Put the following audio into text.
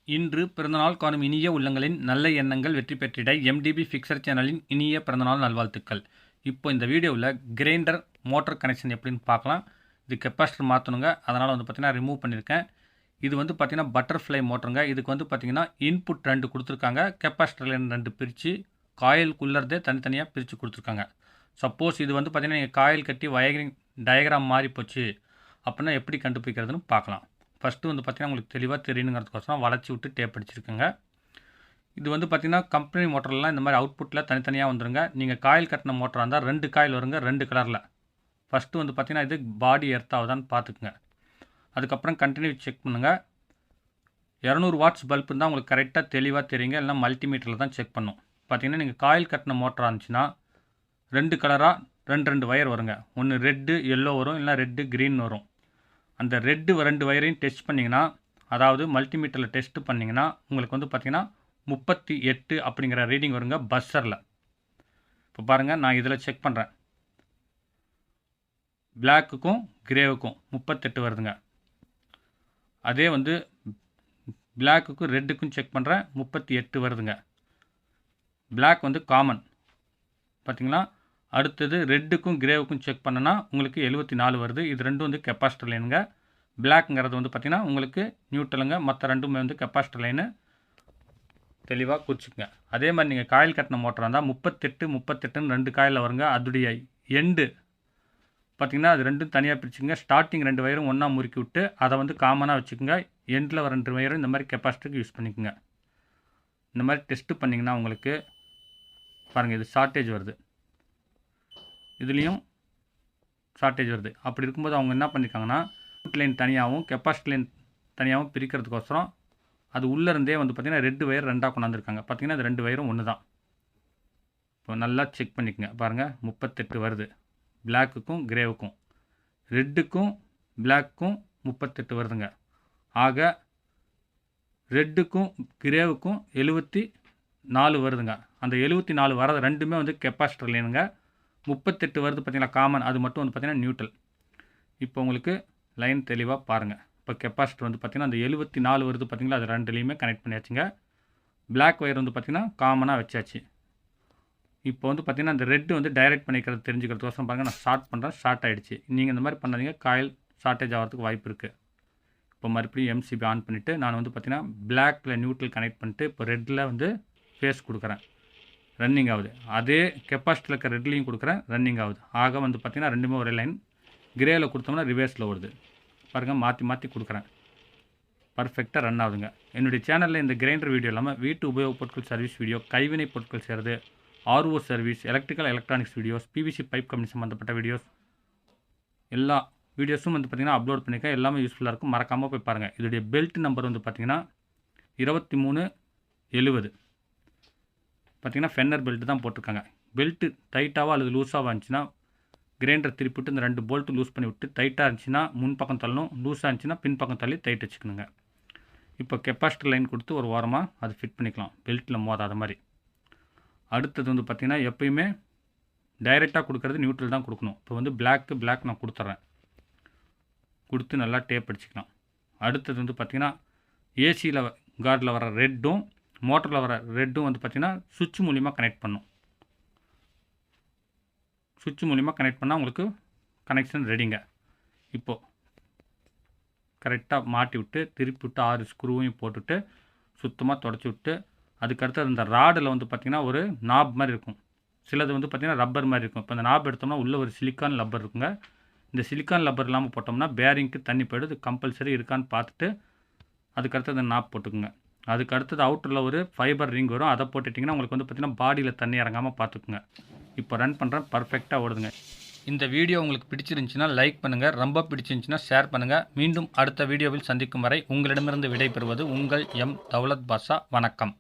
இன்று பிறந்தநாள் காணும் இனிய உள்ளங்களின் நல்ல எண்ணங்கள் வெற்றி பெற்றிட எம்டிபி ஃபிக்சர் சேனலின் இனிய பிறந்தநாள் நல்வாழ்த்துக்கள். இப்போ இந்த வீடியோவில் கிரைண்டர் மோட்டர் கனெக்ஷன் எப்படின்னு பார்க்கலாம். இது கெப்பாசிட்டர் மாற்றணுங்க, அதனால் பார்த்தீங்கன்னா ரிமூவ் பண்ணியிருக்கேன். இது பார்த்தீங்கன்னா பட்டர்ஃப்ளை மோட்டருங்க. இதுக்கு பார்த்தீங்கன்னா இன்புட் 2 கொடுத்துருக்காங்க. கெப்பாசிட்டரில் 2 பிரித்து காயிலுக்குள்ளே தனித்தனியாக பிரித்து கொடுத்துருக்காங்க. சப்போஸ் இது பார்த்தீங்கன்னா நீங்கள் காயில் கட்டி வயரிங் டயக்ராம் மாறி போச்சு அப்படின்னா எப்படி கண்டுபிடிக்கிறதுன்னு பார்க்கலாம். ஃபஸ்ட்டு பார்த்தீங்கன்னா உங்களுக்கு தெளிவாக தெரியணுங்கிறதுக்கோசரம் வளைச்சி விட்டு டேப் அடிச்சிருக்கேங்க. இது பார்த்தீங்கன்னா கம்பெனி மோட்டர்லாம் இந்த மாதிரி அவுட்புட்டில் தனித்தனியாக வந்துருங்க. நீங்கள் காயில் கட்டின மோட்டராக இருந்தால் 2 காயில் வருங்க, 2 கலரில். ஃபஸ்ட்டு பார்த்தீங்கன்னா இது பாடி எர்த் ஆகுதான்னு பார்த்துக்குங்க. அதுக்கப்புறம் கண்டினியூ செக் பண்ணுங்கள். 200 வாட்ஸ் பல்ப் இருந்தால் உங்களுக்கு கரெக்டாக தெளிவாக தெரியுங்க. இல்லைனா மல்டிமீட்டரில் தான் செக் பண்ணும். பார்த்தீங்கன்னா நீங்கள் காயில் கட்டின மோட்டராக இருந்துச்சுன்னா 2 கலராக 2 வயர் வருங்க. ஒன்று ரெட்டு எல்லோ வரும், இல்லைனா ரெட்டு க்ரீன் வரும். அந்த ரெட்டு 2 வயரையும் டெஸ்ட் பண்ணிங்கன்னா, அதாவது மல்டிமீட்டரில் டெஸ்ட் பண்ணிங்கன்னா உங்களுக்கு பார்த்தீங்கன்னா 38 அப்படிங்கிற ரீடிங் வருங்க பஸ்ஸரில். இப்போ பாருங்கள், நான் இதில் செக் பண்ணுறேன். பிளாக்குக்கும் கிரேவுக்கும் 38 வருதுங்க. அதே பிளாக்குக்கும் ரெட்டுக்கும் செக் பண்ணுறேன், 38 வருதுங்க. பிளாக் காமன் பார்த்தீங்களா. அடுத்தது ரெட்டுக்கும் கிரேவுக்கும் செக் பண்ணனா உங்களுக்கு 74 வருது. இது ரெண்டும் கெப்பாசிட்டர் லைனுங்க. பிளாக்ங்கிறது பார்த்தீங்கன்னா உங்களுக்கு நியூட்ரலுங்க. மற்ற ரெண்டுமே கெப்பாசிட்டர் லைனு. தெளிவாக குறிச்சிக்கங்க. அதே மாதிரி நீங்கள் காயில் கட்டின மோட்டராக இருந்தால் 38 2 காயில் வருங்க. அதோடைய எண்டு பார்த்தீங்கன்னா அது ரெண்டும் தனியாக பிரிச்சுங்க. ஸ்டார்டிங் 2 வயரும் ஒன்றா முறுக்கி விட்டு அதை காமனாக வச்சுக்கோங்க. எண்டில் வர 2 வயரும் இந்த மாதிரி கெப்பாசிட்டருக்கு யூஸ் பண்ணிக்கோங்க. இந்த மாதிரி டெஸ்ட்டு பண்ணிங்கன்னா உங்களுக்கு பாருங்கள், இது ஷார்ட்டேஜ் வருது, இதுலேயும் ஷார்ட்டேஜ் வருது. அப்படி இருக்கும்போது அவங்க என்ன பண்ணியிருக்காங்கன்னா லைன் தனியாகவும் கெப்பாசிட்டி லைன் தனியாகவும் பிரிக்கிறதுக்கோசரம் அது உள்ளேருந்தே பார்த்தீங்கன்னா 2 வயர் 2ஆக கொண்டாந்துருக்காங்க. பார்த்தீங்கன்னா அது 2 வயரும் ஒன்று தான். இப்போ நல்லா செக் பண்ணிக்கோங்க. பாருங்கள், 38 வருது பிளாக்குக்கும் கிரேவுக்கும். ரெட்டுக்கும் பிளாக்குக்கும் 38 வருதுங்க. ஆக ரெட்டுக்கும் கிரேவுக்கும் 74 வருதுங்க. அந்த 74 வரது ரெண்டுமே கெப்பாசிட்டர் லைனுங்க. 38 வருது பார்த்தீங்களா காமன், அது மட்டும் பார்த்தீங்கன்னா நியூட்ரல். இப்போ உங்களுக்கு லைன் தெளிவாக பாருங்கள். இப்போ கெப்பாசிட்டர் பார்த்தீங்கன்னா அந்த 74 வருது பார்த்தீங்களா, அது ரெண்டுலேயுமே கனெக்ட் பண்ணியாச்சுங்க. பிளாக் ஒயர் பார்த்தீங்கன்னா காமனாக வச்சாச்சு. இப்போ பார்த்தீங்கன்னா அந்த ரெட்டு டைரக்ட் பண்ணிக்கிறது தெரிஞ்சுக்கிறதுக்கோசரம் பாருங்கள், நான் ஷார்ட் பண்ணுறேன். ஷார்ட் ஆகிடுச்சு. நீங்கள் இந்த மாதிரி பண்ணாதீங்க, காயில் ஷார்ட்டேஜ் ஆகிறதுக்கு வாய்ப்பு இருக்குது. இப்போ மறுபடியும் எம்சிபி ஆன் பண்ணிவிட்டு நான் பார்த்தீங்கன்னா பிளாக்கில் நியூட்ரல் கனெக்ட் பண்ணிட்டு இப்போ ரெட்டில் ஃபேஸ் கொடுக்குறேன், ரன்னிங் ஆகுது. அதே கெப்பாசிட்டியில் இருக்க ரெட்லேயும் கொடுக்குறேன், ரன்னிங் ஆகுது. ஆக பார்த்தீங்கன்னா ரெண்டுமே ஒரே லைன். கிரேவில் கொடுத்தோம்னா ரிவர்ஸில் வருது. பாருங்கள், மாற்றி மாற்றி கொடுக்குறேன், பர்ஃபெக்டாக ரன் ஆகுதுங்க. என்னுடைய சேனலில் இந்த கிரைண்டர் வீடியோ இல்லாமல் வீட்டு உபயோகப் பொருட்கள் சர்வீஸ் வீடியோ, கைவினை பொருட்கள் செய்கிறது, RO service, electronics videos, PVC pipe company சம்மந்தப்பட்ட வீடியோஸ், எல்லா வீடியோஸும் பார்த்தீங்கன்னா அப்லோட் பண்ணியிருக்கேன். எல்லாமே யூஸ்ஃபுல்லாக இருக்கும், மறக்காமல் போய் பாருங்கள். இதோடைய பெல்ட் நம்பர் பார்த்தீங்கன்னா 2370. பார்த்தீங்கன்னா ஃபென்னர் பெல்ட் தான் போட்டிருக்காங்க. பெல்ட்டு டைட்டாவோ அல்லது லூஸாக இருந்துச்சுன்னா கிரைண்டர் திருப்பிவிட்டு இந்த 2 போல்ட்டு லூஸ் பண்ணி விட்டு, டைட்டாக இருந்துச்சுன்னா முன்பக்கம் தள்ளணும், லூஸாக இருந்துச்சுன்னா பின்பக்கம் தள்ளி டைட் வச்சுக்கணுங்க. இப்போ கெப்பாசிட்டர் லைன் கொடுத்து ஒரு வாரமாக அது ஃபிட் பண்ணிக்கலாம், பெல்ட்டில் மோதாத மாதிரி. அடுத்தது பார்த்திங்கன்னா எப்பயுமே டைரெக்டாக கொடுக்குறது நியூட்ரல் தான் கொடுக்கணும். இப்போ பிளாக் நான் கொடுத்துட்றேன், கொடுத்து நல்லா டேப் அடிச்சுக்கலாம். அடுத்தது பார்த்திங்கன்னா ஏசியில் கார்டில் வர ரெட்டும் மோட்டரில் வர ரெட்டும் பார்த்திங்கன்னா சுவிட்ச் மூலிமா கனெக்ட் பண்ணும். சுவிட்ச் மூலிமா கனெக்ட் பண்ணால் உங்களுக்கு கனெக்ஷன் ரெடிங்க. இப்போது கரெக்டாக மாட்டி விட்டு திருப்பி விட்டு 6 ஸ்க்ரூவையும் போட்டுவிட்டு சுத்தமாக தொடச்சி விட்டு, அதுக்கடுத்து அந்த ராடில் பார்த்திங்கன்னா ஒரு நாப் மாதிரி இருக்கும். சிலது பார்த்திங்கன்னா ரப்பர் மாதிரி இருக்கும். இப்போ அந்த நாப் எடுத்தோம்னா உள்ளே ஒரு சிலிக்கான் லப்பர் இருக்குங்க. இந்த சிலிக்கான் லப்பர் இல்லாமல் போட்டோம்னா பேரிங்க்கு தண்ணி போய்டுது. கம்பல்சரி இருக்கான்னு பார்த்துட்டு அதுக்கடுத்து அந்த நாப் போட்டுக்குங்க. அதுக்கு அடுத்தது அவுட்டரில் ஒரு ஃபைபர் ரிங் வரும், அதை போட்டுட்டிங்கன்னா உங்களுக்கு பார்த்திங்கன்னா பாடியில் தண்ணி இறங்காமல் பார்த்துக்குங்க. இப்போ ரன் பண்ணுறேன், பர்ஃபெக்டாக ஓடுதுங்க. இந்த வீடியோ உங்களுக்கு பிடிச்சிருந்துச்சுன்னா லைக் பண்ணுங்கள், ரொம்ப பிடிச்சிருந்துச்சுன்னா ஷேர் பண்ணுங்கள். மீண்டும் அடுத்த வீடியோவில் சந்திக்கும் வரை உங்களிடமிருந்து விடைபெறுவது உங்கள் எம் தௌலத் பாஷா. வணக்கம்.